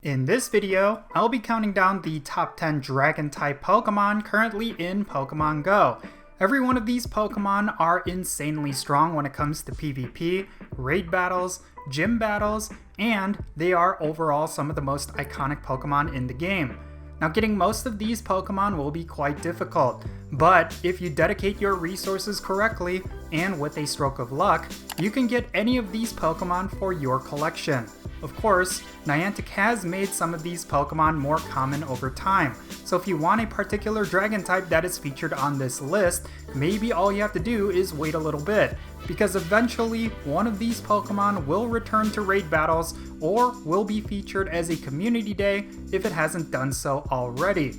In this video, I'll be counting down the top 10 Dragon Type Pokémon currently in Pokémon GO. Every one of these Pokémon are insanely strong when it comes to PvP, raid battles, gym battles, and they are overall some of the most iconic Pokémon in the game. Now, getting most of these Pokémon will be quite difficult, but if you dedicate your resources correctly and with a stroke of luck, you can get any of these Pokémon for your collection. Of course, Niantic has made some of these Pokémon more common over time, so if you want a particular Dragon type that is featured on this list, maybe all you have to do is wait a little bit, because eventually one of these Pokémon will return to raid battles or will be featured as a community day if it hasn't done so already.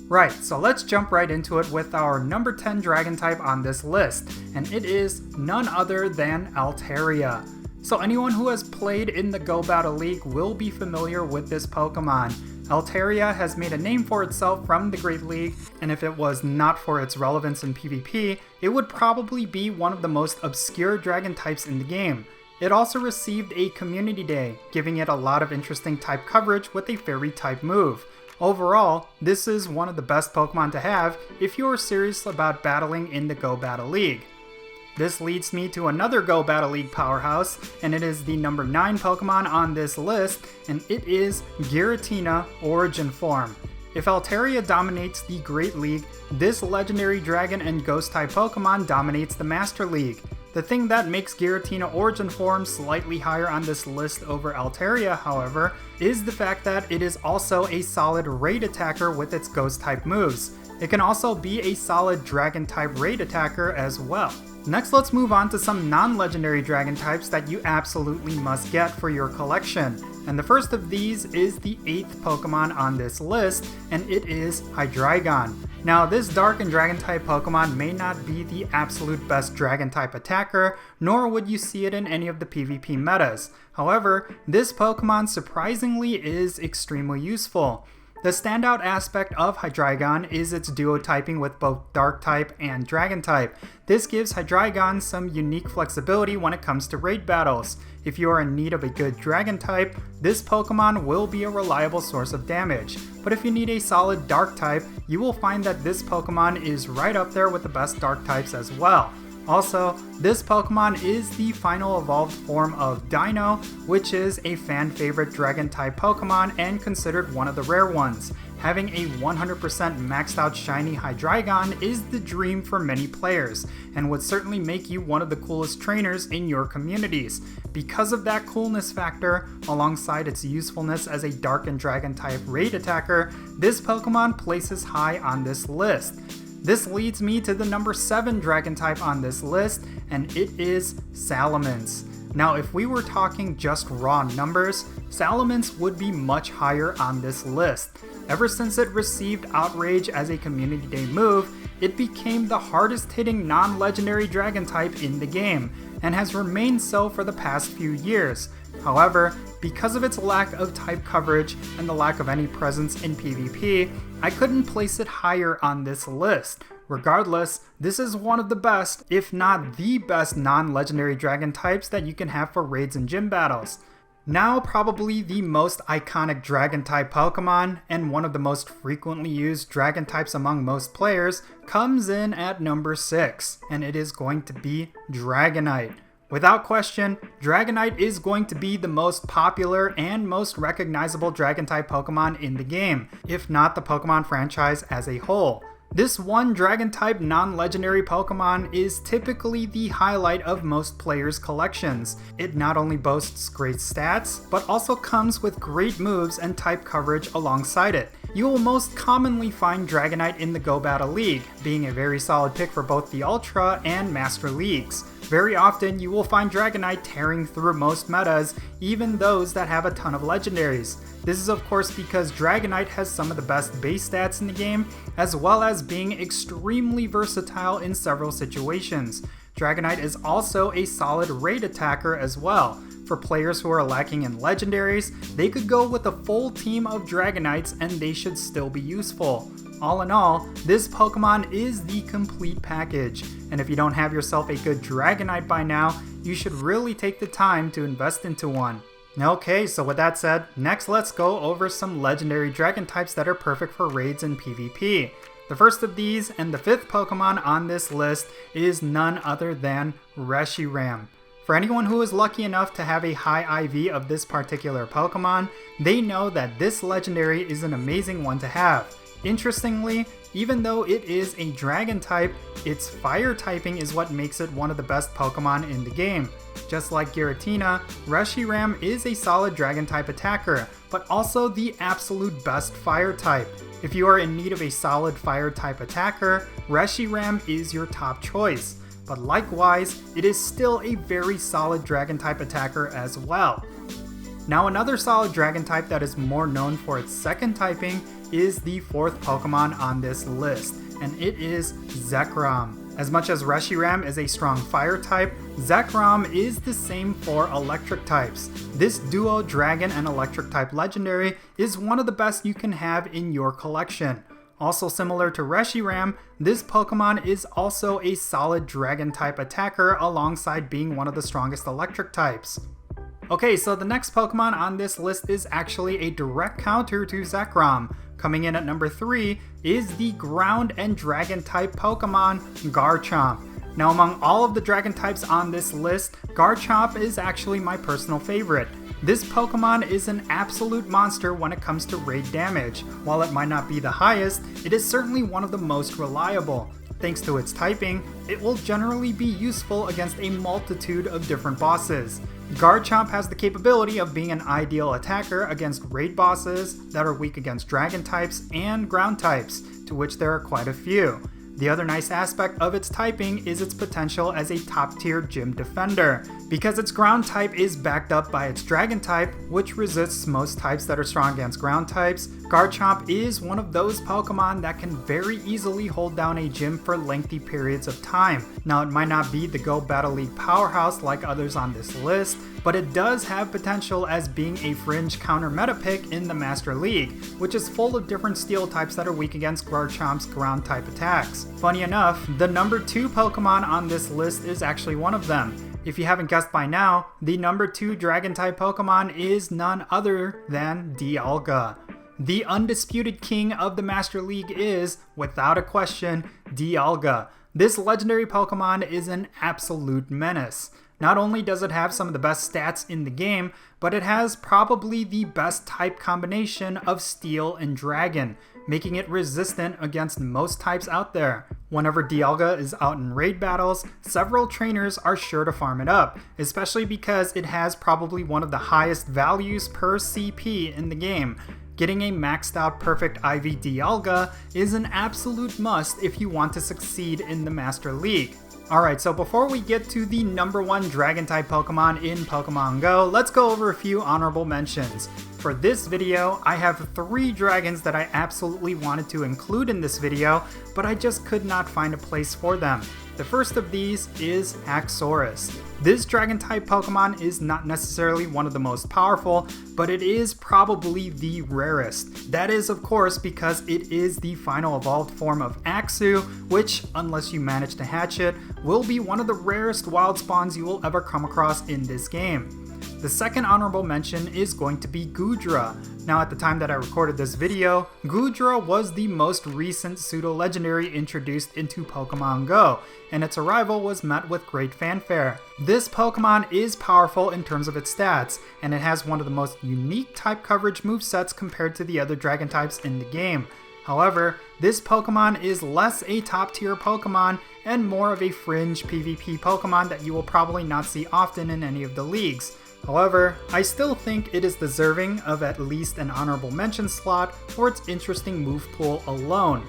Right, so let's jump right into it with our number 10 Dragon type on this list, and it is none other than Altaria. So anyone who has played in the Go Battle League will be familiar with this Pokemon. Altaria has made a name for itself from the Great League, and if it was not for its relevance in PvP, it would probably be one of the most obscure Dragon types in the game. It also received a Community Day, giving it a lot of interesting type coverage with a Fairy type move. Overall, this is one of the best Pokemon to have if you are serious about battling in the Go Battle League. This leads me to another Go Battle League powerhouse, and it is the number 9 Pokemon on this list, and it is Giratina Origin Form. If Altaria dominates the Great League, this legendary Dragon and Ghost type Pokemon dominates the Master League. The thing that makes Giratina Origin Form slightly higher on this list over Altaria, however, is the fact that it is also a solid raid attacker with its Ghost type moves. It can also be a solid Dragon type raid attacker as well. Next, let's move on to some non-legendary Dragon types that you absolutely must get for your collection. And the first of these is the 8th Pokemon on this list, and it is Hydreigon. Now, this Dark and Dragon type Pokemon may not be the absolute best Dragon type attacker, nor would you see it in any of the PvP metas. However, this Pokemon surprisingly is extremely useful. The standout aspect of Hydreigon is its duo typing with both Dark type and Dragon type. This gives Hydreigon some unique flexibility when it comes to raid battles. If you are in need of a good Dragon type, this Pokemon will be a reliable source of damage. But if you need a solid Dark type, you will find that this Pokemon is right up there with the best Dark types as well. Also, this Pokemon is the final evolved form of Dino, which is a fan favorite Dragon type Pokemon and considered one of the rare ones. Having a 100% maxed out shiny Hydreigon is the dream for many players, and would certainly make you one of the coolest trainers in your communities. Because of that coolness factor, alongside its usefulness as a Dark and Dragon type raid attacker, this Pokemon places high on this list. This leads me to the number 7 Dragon type on this list, and it is Salamence. Now, if we were talking just raw numbers, Salamence would be much higher on this list. Ever since it received Outrage as a Community Day move, it became the hardest hitting non-legendary Dragon type in the game, and has remained so for the past few years. However, because of its lack of type coverage and the lack of any presence in PvP, I couldn't place it higher on this list. Regardless, this is one of the best, if not the best non-legendary Dragon types that you can have for raids and gym battles. Now, probably the most iconic Dragon type Pokemon, and one of the most frequently used Dragon types among most players, comes in at number 6, and it is going to be Dragonite. Without question, Dragonite is going to be the most popular and most recognizable Dragon type Pokemon in the game, if not the Pokemon franchise as a whole. This one Dragon type non-legendary Pokemon is typically the highlight of most players' collections. It not only boasts great stats, but also comes with great moves and type coverage alongside it. You will most commonly find Dragonite in the Go Battle League, being a very solid pick for both the Ultra and Master Leagues. Very often, you will find Dragonite tearing through most metas, even those that have a ton of legendaries. This is of course because Dragonite has some of the best base stats in the game, as well as being extremely versatile in several situations. Dragonite is also a solid raid attacker as well. For players who are lacking in legendaries, they could go with a full team of Dragonites and they should still be useful. All in all, this Pokemon is the complete package, and if you don't have yourself a good Dragonite by now, you should really take the time to invest into one. Okay, so with that said, next let's go over some legendary dragon types that are perfect for raids and PvP. The first of these, and the fifth Pokemon on this list, is none other than Reshiram. For anyone who is lucky enough to have a high IV of this particular Pokemon, they know that this legendary is an amazing one to have. Interestingly, even though it is a dragon type, its fire typing is what makes it one of the best Pokemon in the game. Just like Giratina, Reshiram is a solid dragon type attacker, but also the absolute best fire type. If you are in need of a solid fire type attacker, Reshiram is your top choice. But likewise, it is still a very solid dragon type attacker as well. Now another solid dragon type that is more known for its second typing is the fourth Pokemon on this list, and it is Zekrom. As much as Reshiram is a strong fire type, Zekrom is the same for electric types. This duo dragon and electric type legendary is one of the best you can have in your collection. Also similar to Reshiram, this Pokemon is also a solid dragon type attacker alongside being one of the strongest electric types. Okay, so the next Pokemon on this list is actually a direct counter to Zekrom. Coming in at number 3 is the ground and dragon type Pokemon Garchomp. Now among all of the dragon types on this list, Garchomp is actually my personal favorite. This Pokemon is an absolute monster when it comes to raid damage. While it might not be the highest, it is certainly one of the most reliable. Thanks to its typing, it will generally be useful against a multitude of different bosses. Garchomp has the capability of being an ideal attacker against raid bosses that are weak against dragon types and ground types, to which there are quite a few. The other nice aspect of its typing is its potential as a top tier gym defender. Because its ground type is backed up by its dragon type, which resists most types that are strong against ground types, Garchomp is one of those Pokemon that can very easily hold down a gym for lengthy periods of time. Now it might not be the Go Battle League powerhouse like others on this list, but it does have potential as being a fringe counter meta pick in the Master League, which is full of different steel types that are weak against Garchomp's ground type attacks. Funny enough, the number 2 Pokemon on this list is actually one of them. If you haven't guessed by now, the number 2 dragon type Pokemon is none other than Dialga. The undisputed king of the Master League is, without a question, Dialga. This legendary Pokemon is an absolute menace. Not only does it have some of the best stats in the game, but it has probably the best type combination of Steel and Dragon, making it resistant against most types out there. Whenever Dialga is out in raid battles, several trainers are sure to farm it up, especially because it has probably one of the highest values per CP in the game. Getting a maxed out perfect IV Dialga is an absolute must if you want to succeed in the Master League. Alright, so before we get to the number 1 dragon type Pokemon in Pokémon GO, let's go over a few honorable mentions. For this video, I have 3 dragons that I absolutely wanted to include in this video, but I just could not find a place for them. The first of these is Haxorus. This dragon type Pokemon is not necessarily one of the most powerful, but it is probably the rarest. That is of course because it is the final evolved form of Axew, which, unless you manage to hatch it, will be one of the rarest wild spawns you will ever come across in this game. The second honorable mention is going to be Goodra. Now at the time that I recorded this video, Goodra was the most recent pseudo-legendary introduced into Pokémon GO, and its arrival was met with great fanfare. This Pokemon is powerful in terms of its stats, and it has one of the most unique type coverage movesets compared to the other dragon types in the game. However, this Pokemon is less a top tier Pokemon and more of a fringe PvP Pokemon that you will probably not see often in any of the leagues. However, I still think it is deserving of at least an honorable mention slot for its interesting move pool alone.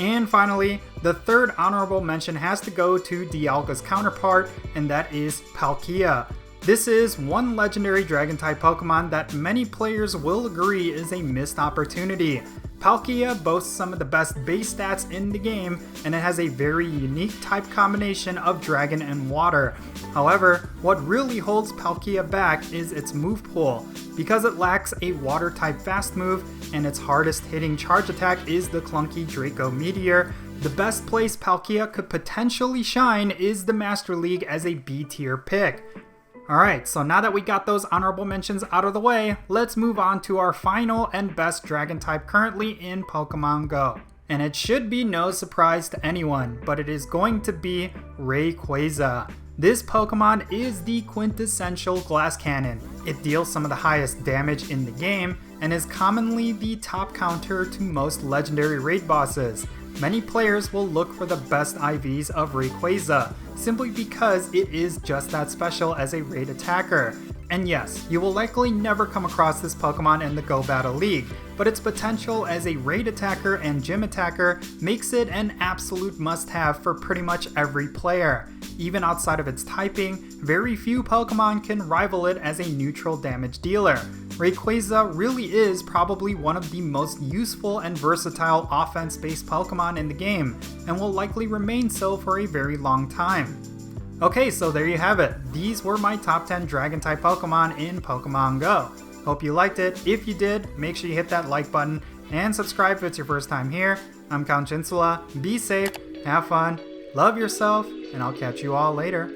And finally, the third honorable mention has to go to Dialga's counterpart, and that is Palkia. This is one legendary dragon type Pokemon that many players will agree is a missed opportunity. Palkia boasts some of the best base stats in the game, and it has a very unique type combination of dragon and water. However, what really holds Palkia back is its move pool. Because it lacks a water type fast move, and its hardest hitting charge attack is the clunky Draco Meteor, the best place Palkia could potentially shine is the Master League as a B tier pick. Alright, so now that we got those honorable mentions out of the way, let's move on to our final and best Dragon type currently in Pokemon Go. And it should be no surprise to anyone, but it is going to be Rayquaza. This Pokemon is the quintessential glass cannon. It deals some of the highest damage in the game and is commonly the top counter to most legendary raid bosses. Many players will look for the best IVs of Rayquaza, simply because it is just that special as a raid attacker. And yes, you will likely never come across this Pokemon in the Go Battle League, but its potential as a raid attacker and gym attacker makes it an absolute must-have for pretty much every player. Even outside of its typing, very few Pokemon can rival it as a neutral damage dealer. Rayquaza really is probably one of the most useful and versatile offense-based Pokemon in the game, and will likely remain so for a very long time. Okay, so there you have it. These were my top 10 Dragon type Pokemon in Pokemon Go. Hope you liked it. If you did, make sure you hit that like button and subscribe if it's your first time here. I'm Count Jinsula. Be safe, have fun, love yourself, and I'll catch you all later.